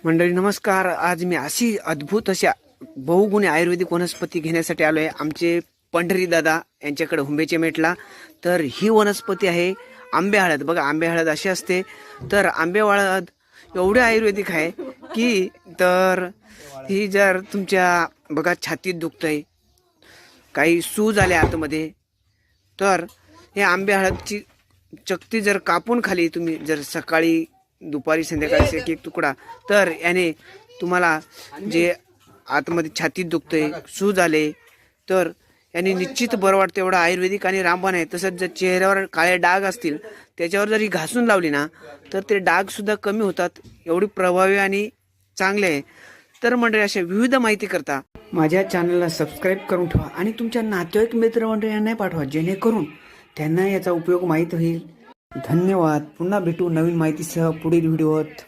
मंडळी नमस्कार. आज मी अशी अद्भुत अशा बहुगुणी आयुर्वेदिक वनस्पती घेण्यासाठी आलो आहे आमचे पंढरी दादा यांच्याकडे हुंबेचे मेटला. तर ही वनस्पती आहे आंबे हळद. बघा, आंबे हळद अशी असते. तर आंबे हळद एवढे आयुर्वेदिक आहे की तर ही जर तुमच्या बघा छातीत दुखतंय, काही सूज आले आतमध्ये, तर हे आंबे हळदची चक्ती जर कापून खाली तुम्ही जर सकाळी दुपारी संध्याकाळी एक एक तुकडा, तर याने तुम्हाला जे आतमध्ये छातीत दुखतंय, सूज आले, तर याने निश्चित बरं वाटतं. एवढं आयुर्वेदिक आणि रामबाण आहे. तसंच जर चेहऱ्यावर काळे डाग असतील त्याच्यावर जरी घासून लावली ना तर ते डाग सुद्धा कमी होतात. एवढी प्रभावी आणि चांगले आहे. तर मंडळी अशा विविध माहिती करता माझ्या चॅनलला सबस्क्राईब करून ठेवा आणि तुमच्या नातेवाईक मित्रमंडळींना पाठवा, जेणेकरून त्यांना याचा उपयोग माहीत होईल. धन्यवाद. पुन्हा भेटू नवीन माहितीसह पुढील व्हिडिओत.